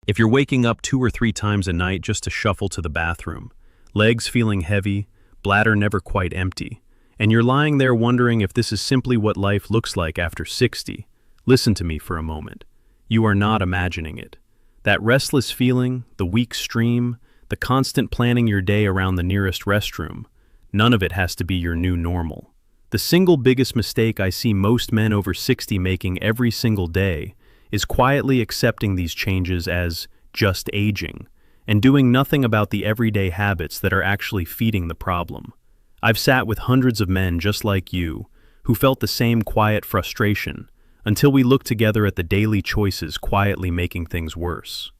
If you're waking up 2 or 3 times a night just to shuffle to the bathroom, legs feeling heavy, bladder never quite empty, and you're lying there wondering if this is simply what life looks like after 60, listen to me for a moment. You are not imagining it. That restless feeling, the weak stream, the constant planning your day around the nearest restroom, none of it has to be your new normal. The single biggest mistake I see most men over 60 making every single day is quietly accepting these changes as just aging and doing nothing about the everyday habits that are actually feeding the problem. I've sat with hundreds of men just like you who felt the same quiet frustration until we looked together at the daily choices quietly making things worse.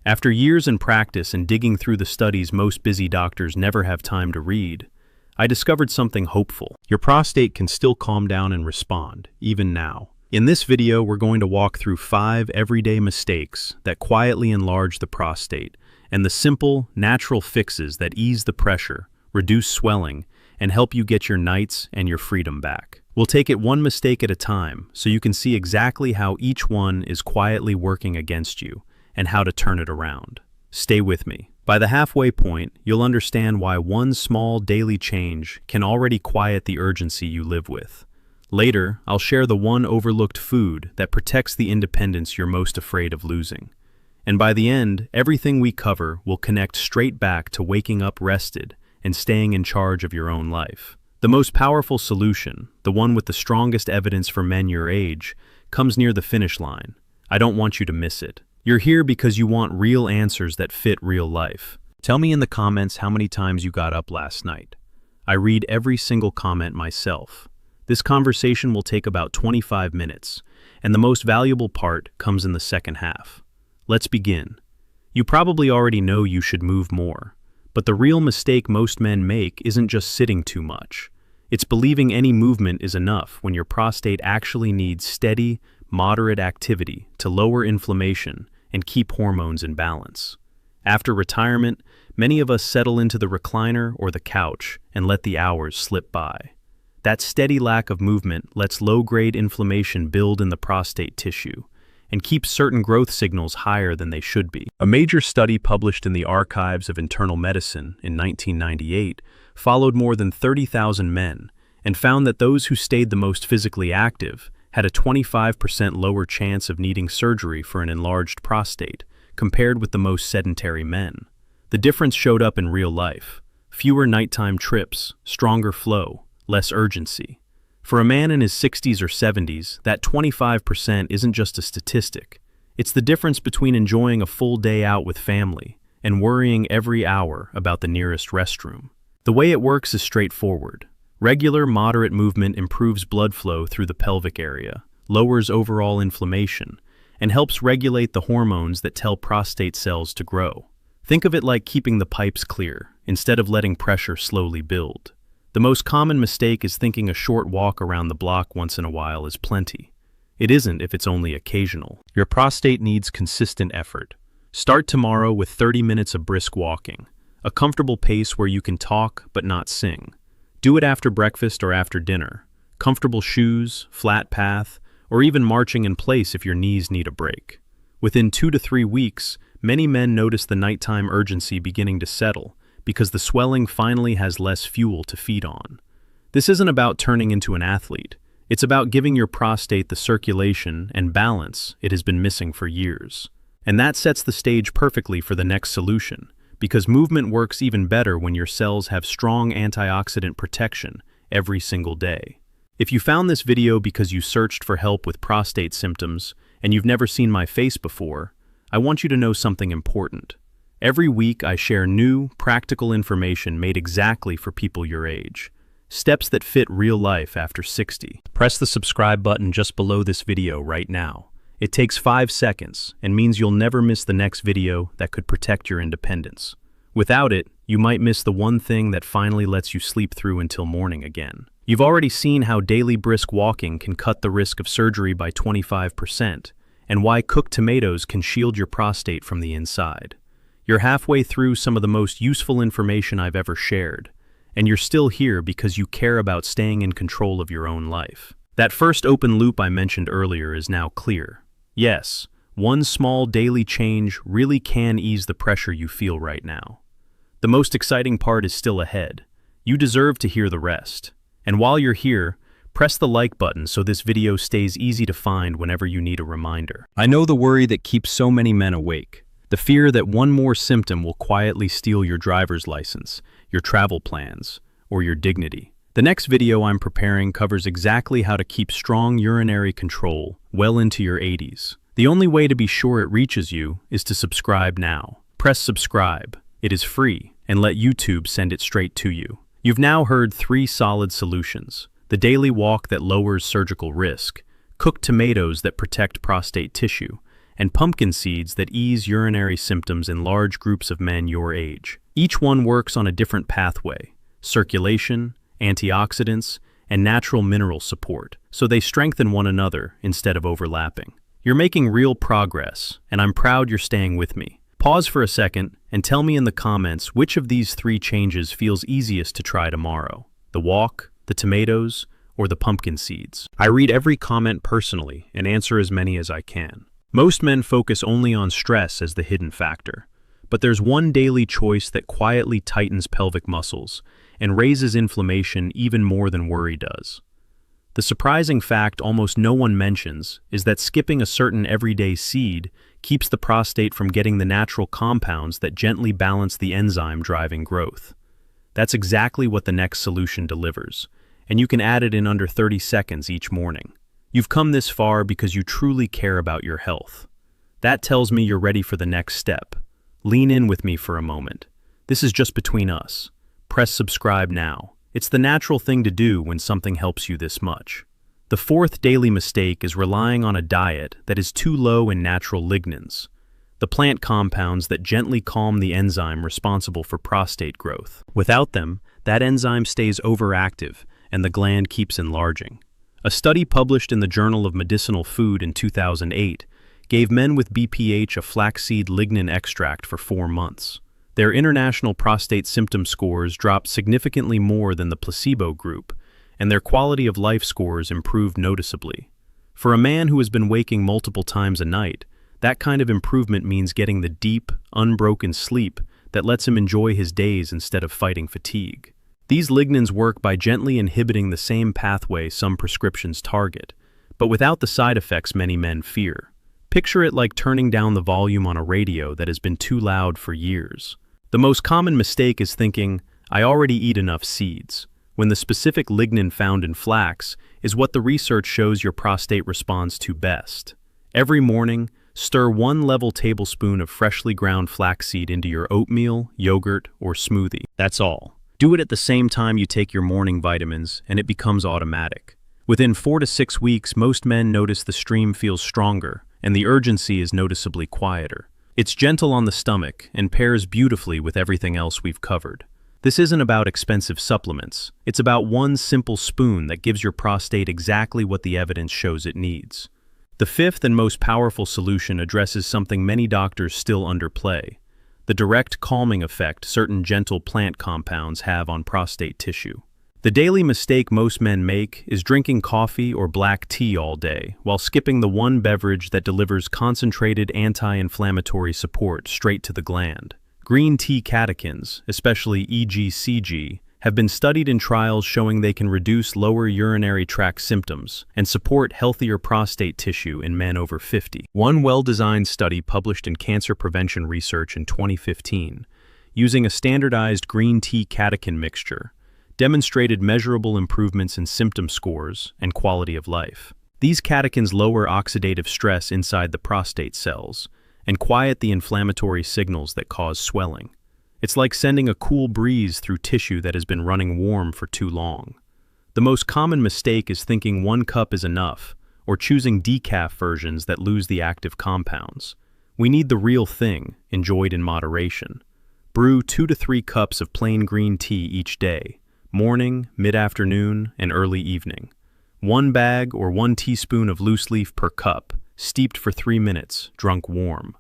After years in practice and digging through the studies most busy doctors never have time to read, I discovered something hopeful. Your prostate can still calm down and respond, even now. In this video, we're going to walk through 5 everyday mistakes that quietly enlarge the prostate and the simple, natural fixes that ease the pressure, reduce swelling, and help you get your nights and your freedom back. We'll take it one mistake at a time so you can see exactly how each one is quietly working against you and how to turn it around. Stay with me. By the halfway point, you'll understand why one small daily change can already quiet the urgency you live with. Later, I'll share the one overlooked food that protects the independence you're most afraid of losing. And by the end, everything we cover will connect straight back to waking up rested and staying in charge of your own life. The most powerful solution, the one with the strongest evidence for men your age, comes near the finish line. I don't want you to miss it. You're here because you want real answers that fit real life. Tell me in the comments how many times you got up last night. I read every single comment myself. This conversation will take about 25 minutes, and the most valuable part comes in the second half. Let's begin. You probably already know you should move more, but the real mistake most men make isn't just sitting too much. It's believing any movement is enough when your prostate actually needs steady, moderate activity to lower inflammation and keep hormones in balance. After retirement, many of us settle into the recliner or the couch and let the hours slip by. That steady lack of movement lets low-grade inflammation build in the prostate tissue and keeps certain growth signals higher than they should be. A major study published in the Archives of Internal Medicine in 1998 followed more than 30,000 men and found that those who stayed the most physically active had a 25% lower chance of needing surgery for an enlarged prostate compared with the most sedentary men. The difference showed up in real life. Fewer nighttime trips, stronger flow, less urgency. For a man in his 60s or 70s, that 25% isn't just a statistic. It's the difference between enjoying a full day out with family and worrying every hour about the nearest restroom. The way it works is straightforward. Regular, moderate movement improves blood flow through the pelvic area, lowers overall inflammation, and helps regulate the hormones that tell prostate cells to grow. Think of it like keeping the pipes clear, instead of letting pressure slowly build. The most common mistake is thinking a short walk around the block once in a while is plenty. It isn't if it's only occasional. Your prostate needs consistent effort. Start tomorrow with 30 minutes of brisk walking, a comfortable pace where you can talk but not sing. Do it after breakfast or after dinner. Comfortable shoes, flat path, or even marching in place if your knees need a break. Within 2 to 3 weeks, many men notice the nighttime urgency beginning to settle, because the swelling finally has less fuel to feed on. This isn't about turning into an athlete. It's about giving your prostate the circulation and balance it has been missing for years. And that sets the stage perfectly for the next solution, because movement works even better when your cells have strong antioxidant protection every single day. If you found this video because you searched for help with prostate symptoms and you've never seen my face before, I want you to know something important. Every week I share new, practical information made exactly for people your age. Steps that fit real life after 60. Press the subscribe button just below this video right now. It takes 5 seconds and means you'll never miss the next video that could protect your independence. Without it, you might miss the one thing that finally lets you sleep through until morning again. You've already seen how daily brisk walking can cut the risk of surgery by 25%, and why cooked tomatoes can shield your prostate from the inside. You're halfway through some of the most useful information I've ever shared, and you're still here because you care about staying in control of your own life. That first open loop I mentioned earlier is now clear. Yes, One small daily change really can ease the pressure you feel right now. The most exciting part is still ahead. You deserve to hear the rest. And while you're here, press the like button so this video stays easy to find whenever you need a reminder. I know the worry that keeps so many men awake. The fear that one more symptom will quietly steal your driver's license, your travel plans, or your dignity. The next video I'm preparing covers exactly how to keep strong urinary control well into your 80s. The only way to be sure it reaches you is to subscribe now. Press subscribe. It is free, and let YouTube send it straight to you. You've now heard 3 solid solutions: the daily walk that lowers surgical risk, cooked tomatoes that protect prostate tissue, and pumpkin seeds that ease urinary symptoms in large groups of men your age. Each one works on a different pathway: circulation, antioxidants, and natural mineral support, so they strengthen one another instead of overlapping. You're making real progress, and I'm proud you're staying with me. Pause for a second and tell me in the comments which of these 3 changes feels easiest to try tomorrow: the walk, the tomatoes, or the pumpkin seeds. I read every comment personally and answer as many as I can. Most men focus only on stress as the hidden factor, but there's one daily choice that quietly tightens pelvic muscles and raises inflammation even more than worry does. The surprising fact almost no one mentions is that skipping a certain everyday seed keeps the prostate from getting the natural compounds that gently balance the enzyme driving growth. That's exactly what the next solution delivers, and you can add it in under 30 seconds each morning. You've come this far because you truly care about your health. That tells me you're ready for the next step. Lean in with me for a moment. This is just between us. Press subscribe now. It's the natural thing to do when something helps you this much. The 4th daily mistake is relying on a diet that is too low in natural lignans, the plant compounds that gently calm the enzyme responsible for prostate growth. Without them, that enzyme stays overactive and the gland keeps enlarging. A study published in the Journal of Medicinal Food in 2008 gave men with BPH a flaxseed lignin extract for 4 months. Their international prostate symptom scores dropped significantly more than the placebo group, and their quality of life scores improved noticeably. For a man who has been waking multiple times a night, that kind of improvement means getting the deep, unbroken sleep that lets him enjoy his days instead of fighting fatigue. These lignans work by gently inhibiting the same pathway some prescriptions target, but without the side effects many men fear. Picture it like turning down the volume on a radio that has been too loud for years. The most common mistake is thinking, I already eat enough seeds, when the specific lignin found in flax is what the research shows your prostate responds to best. Every morning, stir 1 level tablespoon of freshly ground flaxseed into your oatmeal, yogurt, or smoothie. That's all. Do it at the same time you take your morning vitamins, and it becomes automatic. Within 4 to 6 weeks, most men notice the stream feels stronger, and the urgency is noticeably quieter. It's gentle on the stomach and pairs beautifully with everything else we've covered. This isn't about expensive supplements. It's about one simple spoon that gives your prostate exactly what the evidence shows it needs. The 5th and most powerful solution addresses something many doctors still underplay: the direct calming effect certain gentle plant compounds have on prostate tissue. The daily mistake most men make is drinking coffee or black tea all day while skipping the one beverage that delivers concentrated anti-inflammatory support straight to the gland. Green tea catechins, especially EGCG, have been studied in trials showing they can reduce lower urinary tract symptoms and support healthier prostate tissue in men over 50. One well-designed study published in Cancer Prevention Research in 2015, using a standardized green tea catechin mixture, demonstrated measurable improvements in symptom scores and quality of life. These catechins lower oxidative stress inside the prostate cells and quiet the inflammatory signals that cause swelling. It's like sending a cool breeze through tissue that has been running warm for too long. The most common mistake is thinking 1 cup is enough, or choosing decaf versions that lose the active compounds. We need the real thing, enjoyed in moderation. Brew 2 to 3 cups of plain green tea each day, morning, mid-afternoon, and early evening. 1 bag or 1 teaspoon of loose leaf per cup, steeped for 3 minutes, drunk warm.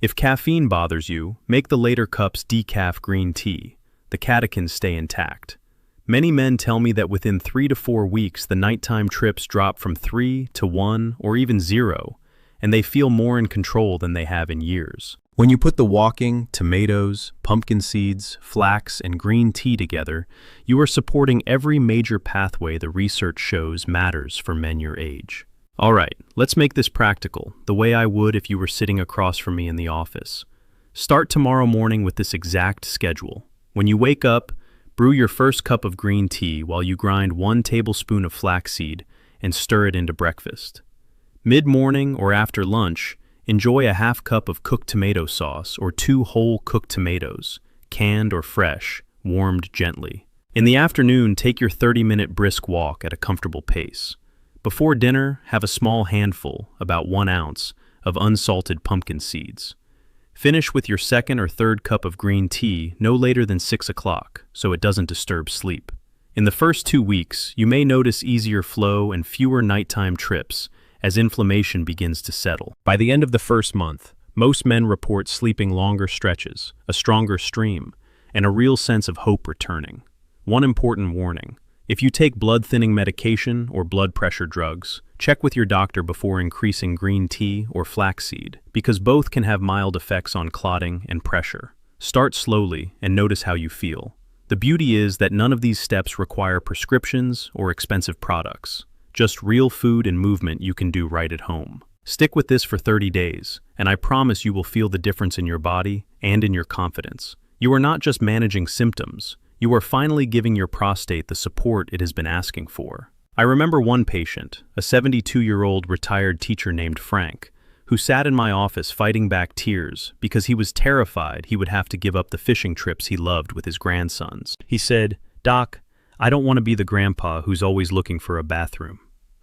If caffeine bothers you, make the later cups decaf green tea. The catechins stay intact. Many men tell me that within 3 to 4 weeks the nighttime trips drop from 3 to 1 or even 0, and they feel more in control than they have in years. When you put the walking, tomatoes, pumpkin seeds, flax, and green tea together, you are supporting every major pathway the research shows matters for men your age. All right, let's make this practical, the way I would if you were sitting across from me in the office. Start tomorrow morning with this exact schedule. When you wake up, brew your first cup of green tea while you grind 1 tablespoon of flaxseed and stir it into breakfast. Mid-morning or after lunch, enjoy a half cup of cooked tomato sauce or 2 whole cooked tomatoes, canned or fresh, warmed gently. In the afternoon, take your 30-minute brisk walk at a comfortable pace. Before dinner, have a small handful, about 1 ounce, of unsalted pumpkin seeds. Finish with your second or third cup of green tea no later than 6 o'clock, so it doesn't disturb sleep. In the first 2 weeks, you may notice easier flow and fewer nighttime trips as inflammation begins to settle. By the end of the first month, most men report sleeping longer stretches, a stronger stream, and a real sense of hope returning. One important warning: if you take blood-thinning medication or blood pressure drugs, check with your doctor before increasing green tea or flaxseed, because both can have mild effects on clotting and pressure. Start slowly and notice how you feel. The beauty is that none of these steps require prescriptions or expensive products, just real food and movement you can do right at home. Stick with this for 30 days, and I promise you will feel the difference in your body and in your confidence. You are not just managing symptoms, you are finally giving your prostate the support it has been asking for. I remember one patient, a 72-year-old retired teacher named Frank, who sat in my office fighting back tears because he was terrified he would have to give up the fishing trips he loved with his grandsons. He said, "Doc, I don't want to be the grandpa who's always looking for a bathroom."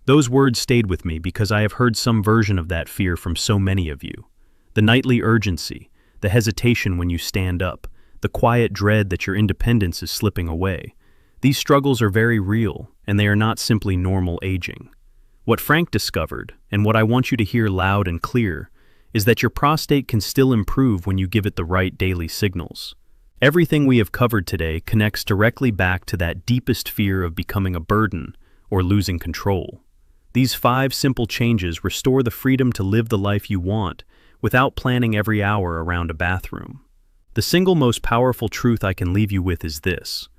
Those words stayed with me because I have heard some version of that fear from so many of you. The nightly urgency, the hesitation when you stand up, the quiet dread that your independence is slipping away. These struggles are very real, and they are not simply normal aging. What Frank discovered, and what I want you to hear loud and clear, is that your prostate can still improve when you give it the right daily signals. Everything we have covered today connects directly back to that deepest fear of becoming a burden or losing control. These 5 simple changes restore the freedom to live the life you want without planning every hour around a bathroom. The single most powerful truth I can leave you with is this: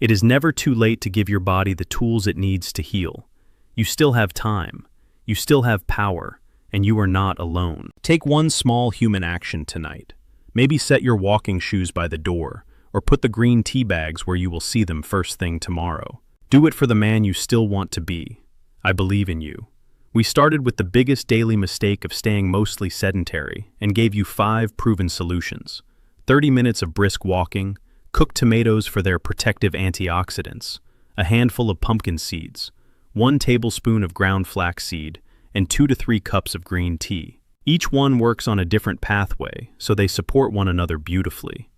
it is never too late to give your body the tools it needs to heal. You still have time, you still have power, and you are not alone. Take one small human action tonight. Maybe set your walking shoes by the door, or put the green tea bags where you will see them first thing tomorrow. Do it for the man you still want to be. I believe in you. We started with the biggest daily mistake of staying mostly sedentary and gave you 5 proven solutions. 30 minutes of brisk walking, cooked tomatoes for their protective antioxidants, a handful of pumpkin seeds, 1 tablespoon of ground flaxseed, and 2 to 3 cups of green tea. Each one works on a different pathway, so they support one another beautifully.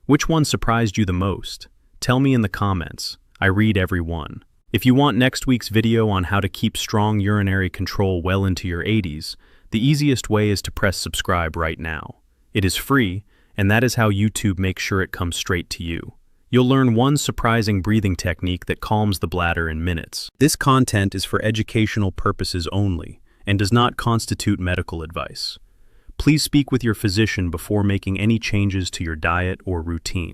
Which one surprised you the most? Tell me in the comments. I read every one. If you want next week's video on how to keep strong urinary control well into your 80s, the easiest way is to press subscribe right now. It is free, and that is how YouTube makes sure it comes straight to you. You'll learn one surprising breathing technique that calms the bladder in minutes. This content is for educational purposes only and does not constitute medical advice. Please speak with your physician before making any changes to your diet or routine.